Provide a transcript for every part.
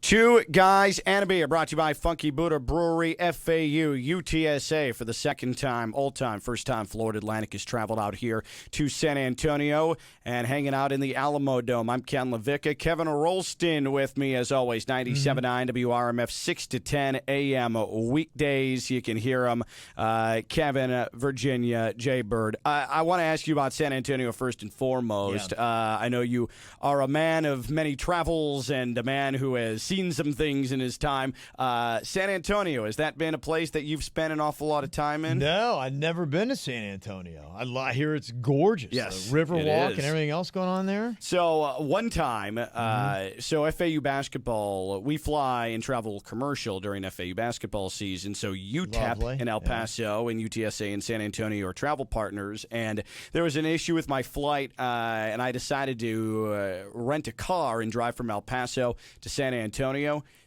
Two Guys and a Beer, brought to you by Funky Buddha Brewery, FAU, UTSA for the second time, all-time, first-time Florida Atlantic has traveled out here to San Antonio and hanging out in the Alamo Dome. I'm Ken Lavicka. Kevin Rolston with me, as always, 97.9 WRMF, 6 to 10 a.m. weekdays. You can hear him. Kevin, Virginia, Jay Bird. I want to ask you about San Antonio first and foremost. Yeah. I know you are a man of many travels and a man who has seen some things in his time. San Antonio, has that been a place that you've spent an awful lot of time in? No, I've never been to San Antonio. I hear it's gorgeous. Yes, the Riverwalk and everything else going on there. So one time, so FAU basketball, we fly and travel commercial during FAU basketball season. So UTEP in El Paso and UTSA in San Antonio are travel partners. And there was an issue with my flight, and I decided to rent a car and drive from El Paso to San Antonio.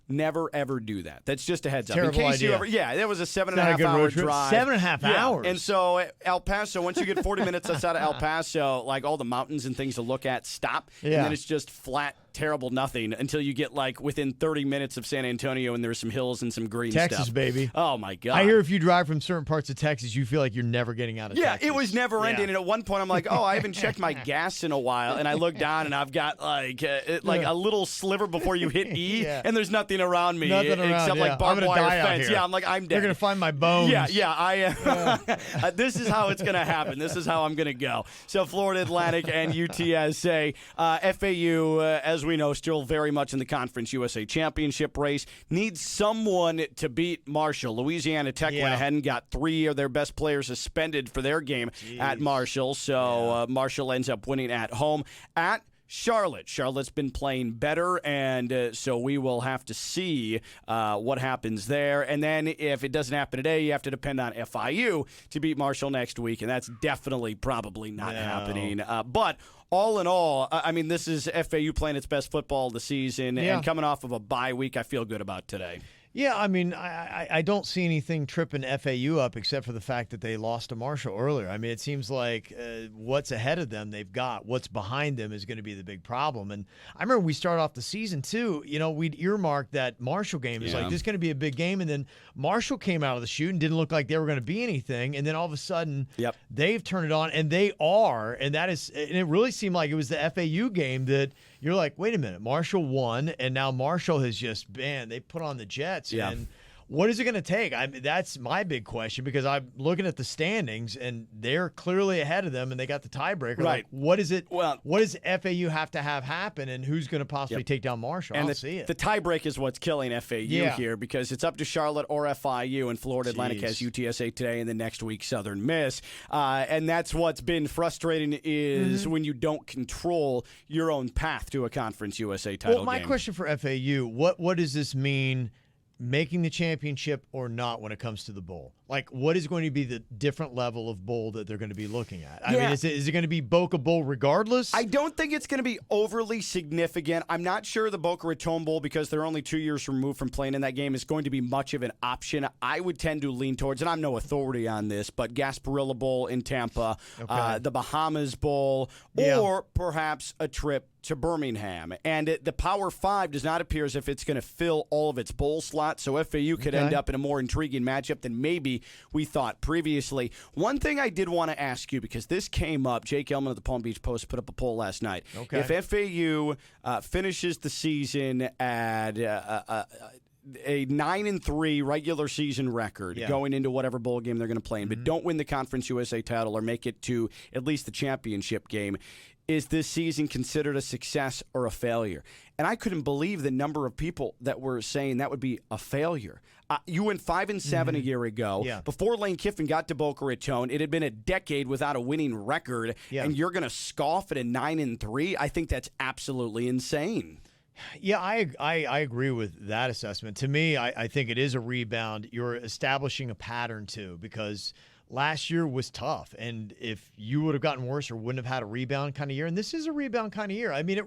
Never, ever do that. That's just a heads up. Terrible idea. That was a 7.5 hour drive. 7.5 hours. And so El Paso, once you get 40 minutes outside of El Paso, like all the mountains and things to look at stop. And then it's just flat, terrible nothing until you get like within 30 minutes of San Antonio and there's some hills and some green Texas, stuff. baby. Oh, my God. I hear if you drive from certain parts of Texas, you feel like you're never getting out of Texas. Yeah, it was never ending. And at one point, I'm like, I haven't checked my gas in a while. And I look down and I've got like a little sliver before you hit E, and there's nothing around me except like barbed wire fence. Yeah, I'm like, I'm dead. You're going to find my bones. Yeah. This is how it's going to happen. This is how I'm going to go. So Florida Atlantic and UTSA. FAU, as we know, still very much in the Conference USA Championship race. Needs someone to beat Marshall. Louisiana Tech went ahead and got 3 of their best players suspended for their game at Marshall. So Marshall ends up winning at home. At Charlotte. Charlotte's been playing better, and so we will have to see what happens there. And then if it doesn't happen today, you have to depend on FIU to beat Marshall next week, and that's definitely probably not happening. But all in all, I mean, this is FAU playing its best football of the season, and coming off of a bye week, I feel good about today. Yeah, I mean, I don't see anything tripping FAU up except for the fact that they lost to Marshall earlier. I mean, it seems like what's ahead of them, they've got. What's behind them is going to be the big problem. And I remember we started off the season, too. You know, we'd earmarked that Marshall game. It was like, this is going to be a big game. And then Marshall came out of the chute and didn't look like they were going to be anything. And then all of a sudden, they've turned it on, and they are. And it really seemed like it was the FAU game that you're like, wait a minute, Marshall won, and now Marshall has just they put on the Jets. Yeah. And what is it going to take? That's my big question, because I'm looking at the standings, and they're clearly ahead of them, and they got the tiebreaker. Right. Like, what is it? Well, what does FAU have to have happen, and who's going to possibly take down Marshall? And I'll see it. The tiebreak is what's killing FAU here, because it's up to Charlotte or FIU, and Florida Atlantic has UTSA today, and then next week Southern Miss. And that's what's been frustrating is when you don't control your own path to a Conference USA title game. Well, my question for FAU, what does this mean, making the championship or not, when it comes to the bowl? Like, what is going to be the different level of bowl that they're going to be looking at? I mean, is it going to be Boca Bowl regardless? I don't think it's going to be overly significant. I'm not sure the Boca Raton Bowl, because they're only 2 years removed from playing in that game, is going to be much of an option. I would tend to lean towards, and I'm no authority on this, but Gasparilla Bowl in Tampa, the Bahamas Bowl, or perhaps a trip to Birmingham. And the Power 5 does not appear as if it's going to fill all of its bowl slots, so FAU could end up in a more intriguing matchup than maybe we thought previously. One thing I did want to ask you, because this came up, Jake Elman of the Palm Beach Post put up a poll last night. If FAU finishes the season at a 9-3 regular season record going into whatever bowl game they're going to play in, but don't win the Conference USA title or make it to at least the championship game, is this season considered a success or a failure? And I couldn't believe the number of people that were saying that would be a failure. You went 5-7 a year ago. Before Lane Kiffin got to Boca Raton, it had been a decade without a winning record, and you're going to scoff at a 9-3? I think that's absolutely insane. Yeah, I agree with that assessment. To me, I think it is a rebound. You're establishing a pattern, too, because last year was tough, and if you would have gotten worse or wouldn't have had a rebound kind of year, and this is a rebound kind of year. I mean,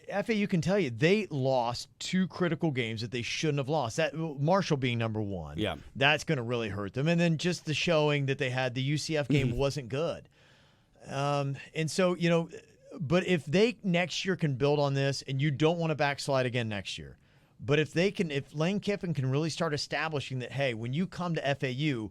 FAU can tell you they lost 2 critical games that they shouldn't have lost. That Marshall being number 1, that's going to really hurt them. And then just the showing that they had, the UCF game wasn't good. And so, But if they next year can build on this, and you don't want to backslide again next year, but if Lane Kiffin can really start establishing that, hey, when you come to FAU,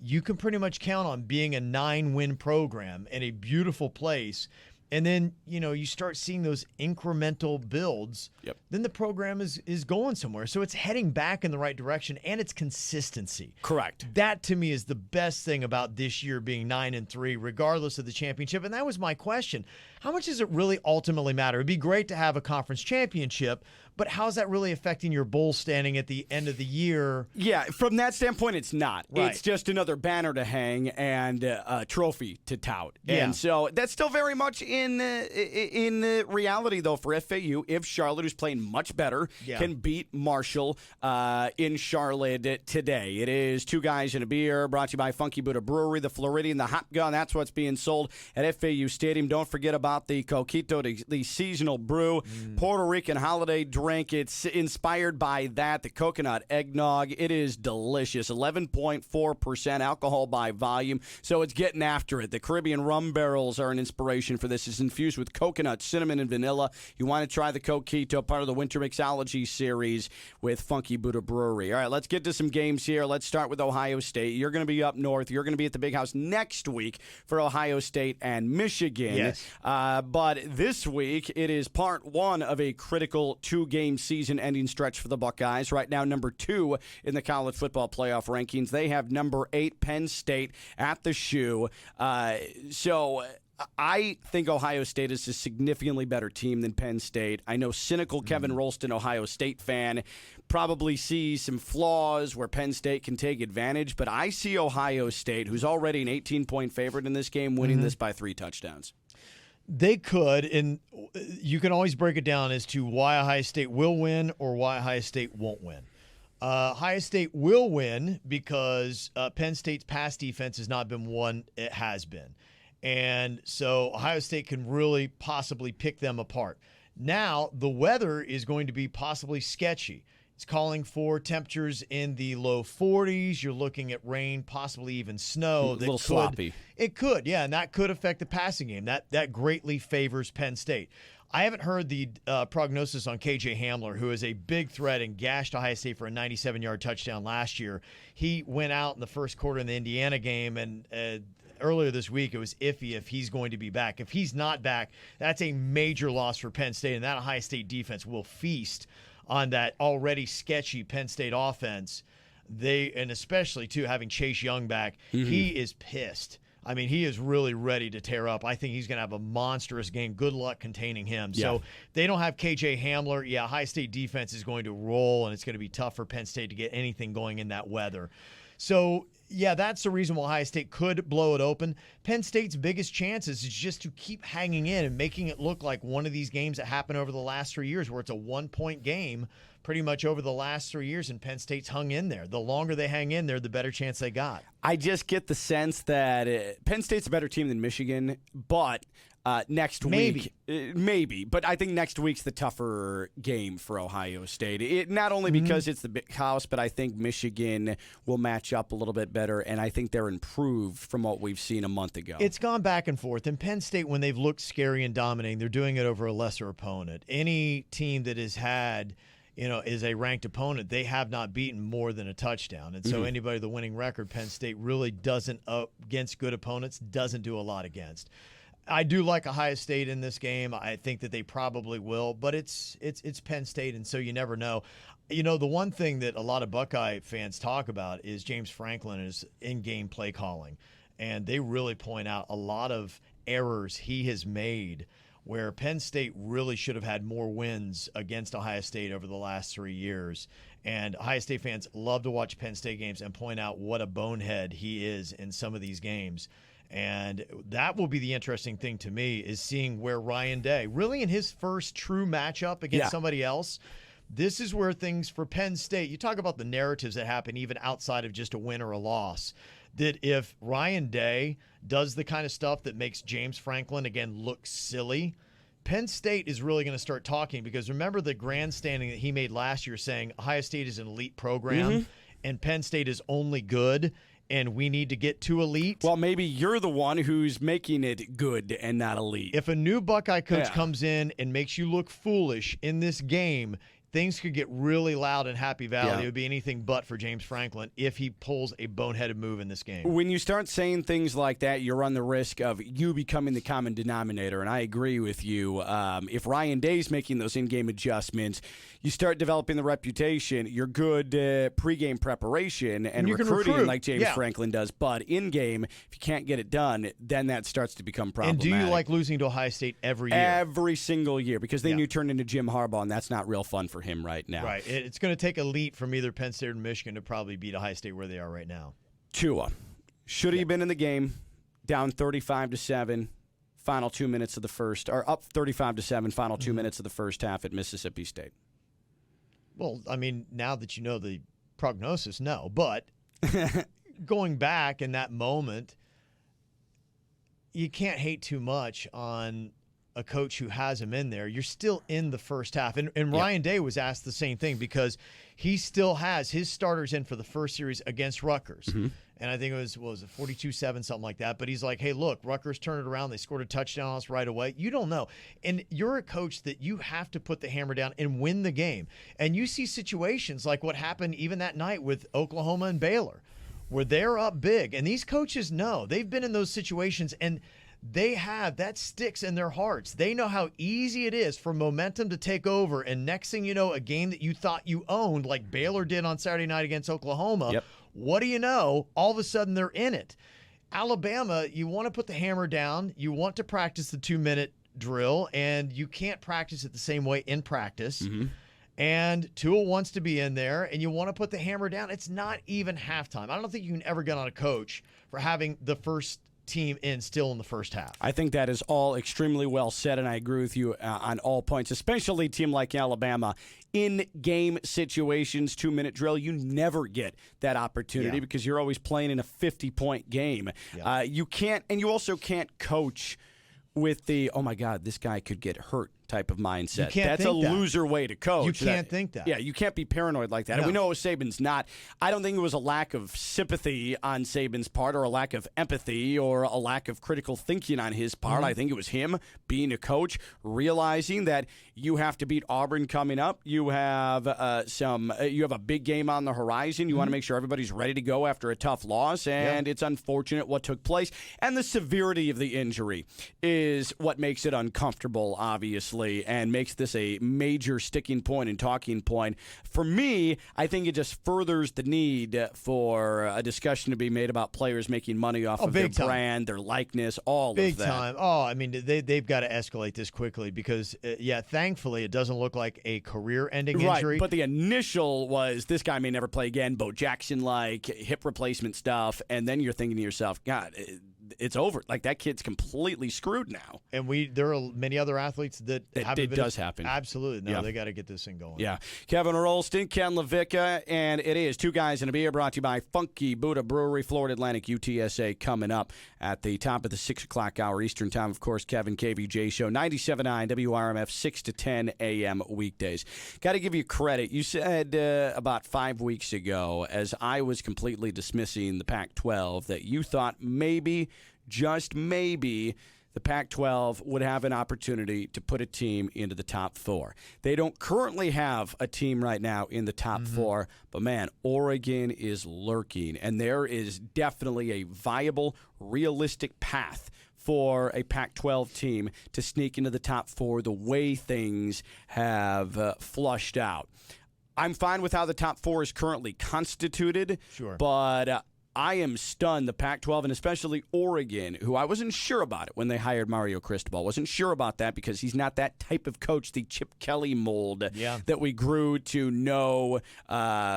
you can pretty much count on being a 9-win program in a beautiful place. And then, you start seeing those incremental builds, then the program is going somewhere. So it's heading back in the right direction, and it's consistency. Correct. That, to me, is the best thing about this year being 9-3, regardless of the championship. And that was my question. How much does it really ultimately matter? It'd be great to have a conference championship, but how's that really affecting your bowl standing at the end of the year? Yeah, from that standpoint, it's not. Right. It's just another banner to hang and a trophy to tout. Yeah. And so that's still very much in reality, though, for FAU. If Charlotte, who's playing much better, can beat Marshall in Charlotte today. It is Two Guys and a Beer, brought to you by Funky Buddha Brewery, the Floridian, the Hot Gun. That's what's being sold at FAU Stadium. Don't forget about the Coquito, the seasonal brew, Puerto Rican holiday drink. It's inspired by that, the coconut eggnog. It is delicious. 11.4% alcohol by volume, so it's getting after it. The Caribbean rum barrels are an inspiration for this. It's infused with coconut, cinnamon, and vanilla. You want to try the Coquito, part of the Winter Mixology series with Funky Buddha Brewery. All right, let's get to some games here. Let's start with Ohio State. You're going to be up north. You're going to be at the Big House next week for Ohio State and Michigan. Yes. But this week, it is part one of a critical two-game season-ending stretch for the Buckeyes. Right now, number 2 in the college football playoff rankings. They have number 8 Penn State at the shoe. So I think Ohio State is a significantly better team than Penn State. I know cynical Kevin Rolston, Ohio State fan, probably sees some flaws where Penn State can take advantage, but I see Ohio State, who's already an 18-point favorite in this game, winning this by 3 touchdowns. They could, and you can always break it down as to why Ohio State will win or why Ohio State won't win. Ohio State will win because Penn State's pass defense has not been one it has been. And so Ohio State can really possibly pick them apart. Now, the weather is going to be possibly sketchy. It's calling for temperatures in the low 40s. You're looking at rain, possibly even snow. A little sloppy. It could, yeah, and that could affect the passing game. That greatly favors Penn State. I haven't heard the prognosis on KJ Hamler, who is a big threat and gashed Ohio State for a 97-yard touchdown last year. He went out in the first quarter in the Indiana game, and earlier this week it was iffy if he's going to be back. If he's not back, that's a major loss for Penn State, and that Ohio State defense will feast on that already sketchy Penn State offense. And especially, too, having Chase Young back, he is pissed. I mean, he is really ready to tear up. I think he's going to have a monstrous game. Good luck containing him. Yeah. So they don't have KJ Hamler. Yeah, Ohio State defense is going to roll, and it's going to be tough for Penn State to get anything going in that weather. So, yeah, that's the reason why Ohio State could blow it open. Penn State's biggest chances is just to keep hanging in and making it look like one of these games that happened over the last 3 years where it's a 1-point game pretty much over the last 3 years, and Penn State's hung in there. The longer they hang in there, the better chance they got. I just get the sense that Penn State's a better team than Michigan, but next week, maybe. But I think next week's the tougher game for Ohio State. Not only because it's the Big House, but I think Michigan will match up a little bit better, and I think they're improved from what we've seen a month ago. It's gone back and forth. And Penn State, when they've looked scary and dominating, they're doing it over a lesser opponent. Any team that has had is a ranked opponent, they have not beaten more than a touchdown. And so anybody, the winning record, Penn State really doesn't, against good opponents, doesn't do a lot against. I do like Ohio State in this game. I think that they probably will, but it's Penn State, and so you never know. The one thing that a lot of Buckeye fans talk about is James Franklin and his in-game play calling, and they really point out a lot of errors he has made where Penn State really should have had more wins against Ohio State over the last 3 years. And Ohio State fans love to watch Penn State games and point out what a bonehead he is in some of these games. And that will be the interesting thing to me, is seeing where Ryan Day, really in his first true matchup against somebody else, this is where things for Penn State, you talk about the narratives that happen even outside of just a win or a loss, that if Ryan Day does the kind of stuff that makes James Franklin, again, look silly, Penn State is really going to start talking, because remember the grandstanding that he made last year saying Ohio State is an elite program and Penn State is only good. and we need to get to elite. Well, maybe you're the one who's making it good and not elite. If a new Buckeye coach comes in and makes you look foolish in this game, things could get really loud in Happy Valley. Yeah. It would be anything but for James Franklin if he pulls a boneheaded move in this game. When you start saying things like that, you run the risk of you becoming the common denominator, and I agree with you. If Ryan Day's making those in-game adjustments, you start developing the reputation. You're good pregame preparation and you can recruiting recruit. like James Franklin does, but in-game, if you can't get it done, then that starts to become problematic. And do you like losing to Ohio State every year? Every single year, because then you turn into Jim Harbaugh, and that's not real fun for him right now. Right. It's going to take elite from either Penn State or Michigan to probably beat Ohio State where they are right now. Tua. Should he have been in the game, down 35-7, final 2 minutes of the first, or up 35-7, final 2 minutes of the first half at Mississippi State? Well, I mean, now that you know the prognosis, no. But going back in that moment, you can't hate too much on a coach who has him in there. You're still in the first half. And Ryan Day was asked the same thing because he still has his starters in for the first series against Rutgers. And I think it was 42-7, something like that. But he's like, hey, look, Rutgers turned it around. They scored a touchdown on us right away. You don't know. And you're a coach that you have to put the hammer down and win the game. And you see situations like what happened even that night with Oklahoma and Baylor, where they're up big. And these coaches know. They've been in those situations, and they have that sticks in their hearts. They know how easy it is for momentum to take over. And next thing you know, a game that you thought you owned, like Baylor did on Saturday night against Oklahoma, what do you know? All of a sudden they're in it. Alabama, you want to put the hammer down. You want to practice the 2-minute drill, and you can't practice it the same way in practice. And Tua wants to be in there, and you want to put the hammer down. It's not even halftime. I don't think you can ever get on a coach for having the first team in still in the first half. I think that is all extremely well said, and I agree with you on all points, especially a team like Alabama. In game situations, 2-minute drill, you never get that opportunity because you're always playing in a 50-point game. You can't, and you also can't coach with the, oh my God, this guy could get hurt type of mindset. That's a loser way to coach. You can't think that. Yeah, you can't be paranoid like that. And we know Saban's not. I don't think it was a lack of sympathy on Saban's part or a lack of empathy or a lack of critical thinking on his part. I think it was him being a coach, realizing that you have to beat Auburn coming up. You have you have a big game on the horizon. You want to make sure everybody's ready to go after a tough loss, and it's unfortunate what took place. And the severity of the injury is what makes it uncomfortable, obviously, and makes this a major sticking point and talking point. For me, I think it just furthers the need for a discussion to be made about players making money off of their brand, their likeness, all of that. Big time. Oh, I mean, they've got to escalate this quickly because, thankfully, it doesn't look like a career-ending injury. Right, but the initial was this guy may never play again, Bo Jackson-like, hip replacement stuff, and then you're thinking to yourself, God, it's over. Like, that kid's completely screwed now. And there are many other athletes that it does happen. Absolutely. No, they got to get this thing going. Yeah. Kevin Rolston, Ken Lavicka, and it is Two Guys and a Beer, brought to you by Funky Buddha Brewery, Florida Atlantic, UTSA, coming up at the top of the 6 o'clock hour Eastern time. Of course, Kevin, KVJ Show, 97.9 WRMF, 6 to 10 a.m. weekdays. Got to give you credit. You said about 5 weeks ago, as I was completely dismissing the Pac-12, that you thought maybe, just maybe, the Pac-12 would have an opportunity to put a team into the top 4. They don't currently have a team right now in the top 4, but man, Oregon is lurking, and there is definitely a viable, realistic path for a Pac-12 team to sneak into the top 4 the way things have flushed out. I'm fine with how the top 4 is currently constituted, but I am stunned the Pac-12 and especially Oregon, who I wasn't sure about it when they hired Mario Cristobal. Wasn't sure about that because he's not that type of coach, the Chip Kelly mold that we grew to know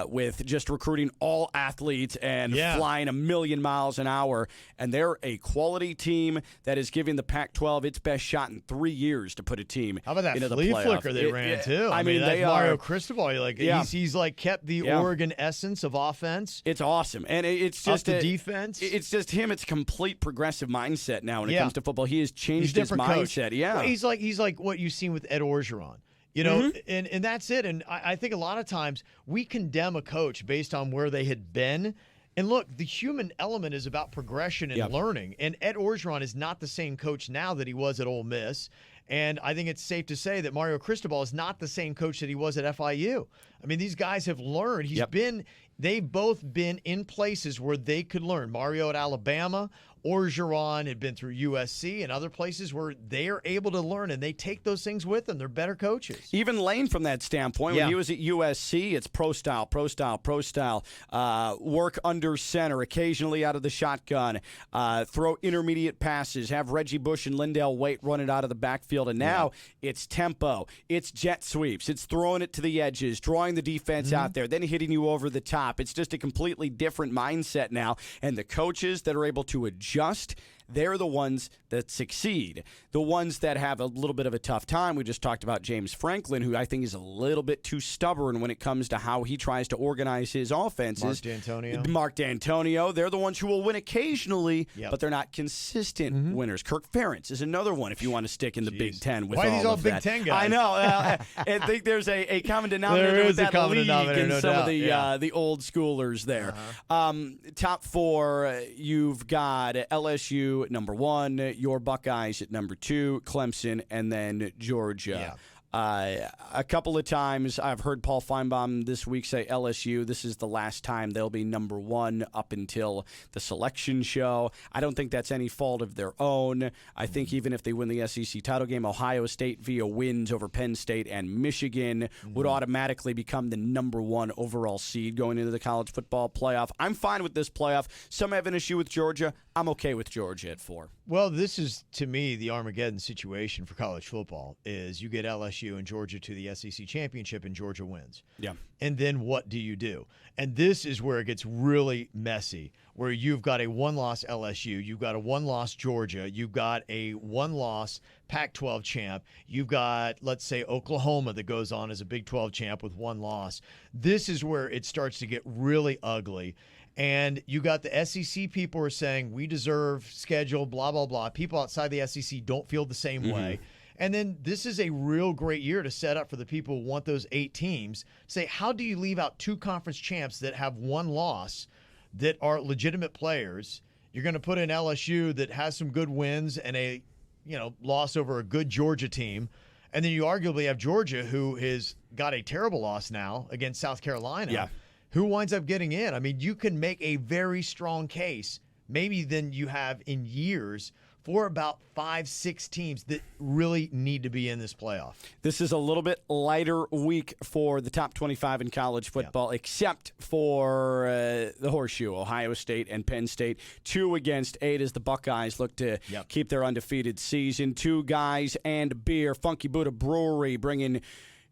with just recruiting all athletes and flying 1,000,000 miles an hour. And they're a quality team that is giving the Pac-12 its best shot in 3 years to put a team How about that into flea the playoff. flicker they ran too? I mean, they Mario are Cristobal. He's like kept the Oregon essence of offense. It's awesome, and it's just defense. It's just him. It's complete progressive mindset now when it comes to football. He has changed his mindset. Coach. Well, he's like what you've seen with Ed Orgeron. You know, and that's it. And I think a lot of times we condemn a coach based on where they had been And look, the human element is about progression and learning. And Ed Orgeron is not the same coach now that he was at Ole Miss. And I think it's safe to say that Mario Cristobal is not the same coach that he was at FIU. I mean, these guys have learned. They've both been in places where they could learn. Mario at Alabama, Orgeron had been through USC and other places where they are able to learn, and they take those things with them. They're better coaches. Even Lane, from that standpoint, when he was at USC, it's pro style, work under center, occasionally out of the shotgun, throw intermediate passes, have Reggie Bush and Lindell Waite run it out of the backfield, and now it's tempo, it's jet sweeps, it's throwing it to the edges, drawing the defense out there, then hitting you over the top. It's just a completely different mindset now, and the coaches that are able to adjust, they're the ones that succeed. The ones that have a little bit of a tough time, we just talked about James Franklin, who I think is a little bit too stubborn when it comes to how he tries to organize his offenses. Mark D'Antonio, they're the ones who will win occasionally, but they're not consistent winners. Kirk Ferentz is another one if you want to stick in the Big Ten. With Why are these all of Big that. Ten guys? I know. I think there's a common denominator with that league and some of the old schoolers there. Top four, you've got LSU number 1, your Buckeyes at number 2, Clemson, and then Georgia. A couple of times I've heard Paul Feinbaum this week say LSU, this is the last time they'll be number 1 up until the selection show. I don't think that's any fault of their own. I think even if they win the SEC title game, Ohio State via wins over Penn State and Michigan would automatically become the number 1 overall seed going into the college football playoff. I'm fine with this playoff. Some have an issue with Georgia. I'm okay with Georgia at 4. Well, this is, to me, the Armageddon situation for college football is you get LSU and Georgia to the SEC championship and Georgia wins. Yeah. And then what do you do? And this is where it gets really messy, where you've got a one-loss LSU, you've got a one-loss Georgia, you've got a one-loss Pac-12 champ, you've got, let's say, Oklahoma that goes on as a Big 12 champ with one loss. This is where it starts to get really ugly. And you got the SEC people are saying, we deserve schedule, blah, blah, blah. People outside the SEC don't feel the same way. And then this is a real great year to set up for the people who want those 8 teams. Say, how do you leave out 2 conference champs that have one loss that are legitimate players? You're going to put in LSU that has some good wins and a loss over a good Georgia team. And then you arguably have Georgia, who has got a terrible loss now against South Carolina. Yeah. Who winds up getting in? I mean, you can make a very strong case, maybe than you have in years, for about 5-6 teams that really need to be in this playoff. This is a little bit lighter week for the top 25 in college football, except for the horseshoe, Ohio State and Penn State. 2 against 8 as the Buckeyes look to keep their undefeated season. 2 guys and beer. Funky Buddha Brewery bringing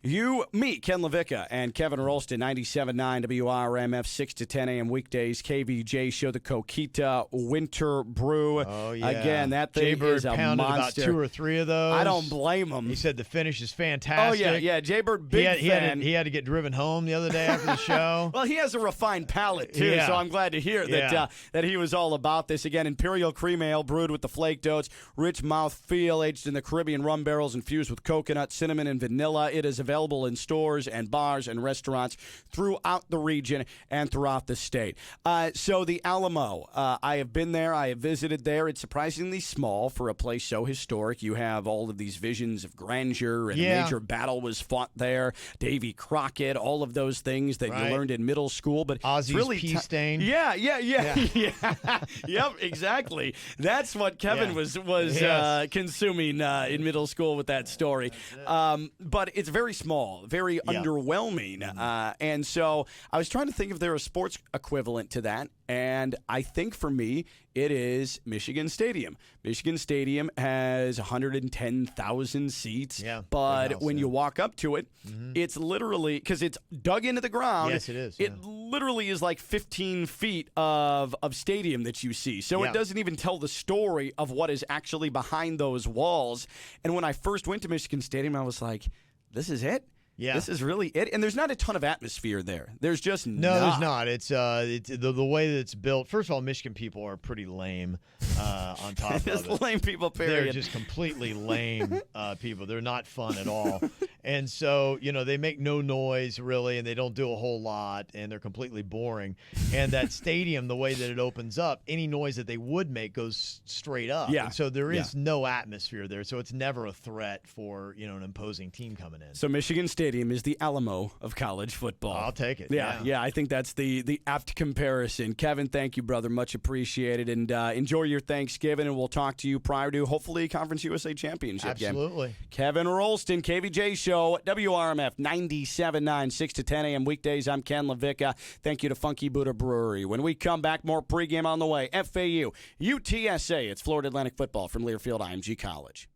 me, Ken Lavicka, and Kevin Rolston, 97.9 WRMF, 6 to 10 a.m. weekdays. KVJShow, the Coquita Winter Brew. Oh, yeah. Again, that thing is a pounded monster. About 2 or 3 of those. I don't blame him. He said the finish is fantastic. Oh, yeah. Jaybird, big fan. He had to get driven home the other day after the show. Well, he has a refined palate, too, so I'm glad to hear that he was all about this. Again, Imperial Cream Ale brewed with the flaked oats, rich mouthfeel, aged in the Caribbean rum barrels, infused with coconut, cinnamon, and vanilla. It is available in stores and bars and restaurants throughout the region and throughout the state. So the Alamo, I have been there. I have visited there. It's surprisingly small for a place so historic. You have all of these visions of grandeur, and a major battle was fought there. Davy Crockett, all of those things that you learned in middle school. But Ozzy's really pea stain. Yeah. Yep, exactly. That's what Kevin was consuming in middle school with that story. But it's very small, very underwhelming. And so I was trying to think if there was a sports equivalent to that. And I think for me, it is Michigan Stadium. Michigan Stadium has 110,000 seats. Yeah, but when you walk up to it, it's literally, because it's dug into the ground. Yes, it is. It literally is like 15 feet of stadium that you see. So it doesn't even tell the story of what is actually behind those walls. And when I first went to Michigan Stadium, I was like, this is it? Yeah. This is really it. And there's not a ton of atmosphere there. There's just there's not. It's the way that it's built. First of all, Michigan people are pretty lame on top of it. Lame people, period. They're just completely lame people. They're not fun at all. And so, they make no noise really, and they don't do a whole lot, and they're completely boring. And that stadium, the way that it opens up, any noise that they would make goes straight up. Yeah. And so there is no atmosphere there. So it's never a threat for, an imposing team coming in. So Michigan Stadium is the Alamo of college football. I'll take it. Yeah. I think that's the apt comparison. Kevin, thank you, brother. Much appreciated. And enjoy your Thanksgiving, and we'll talk to you prior to, hopefully, Conference USA Championship game. Absolutely. Kevin Rolston, KVJShow, WRMF 97.9, 6 to 10 a.m. weekdays. I'm Ken Lavicka. Thank you to Funky Buddha Brewery. When we come back, more pregame on the way. FAU, UTSA. It's Florida Atlantic football from Learfield IMG College.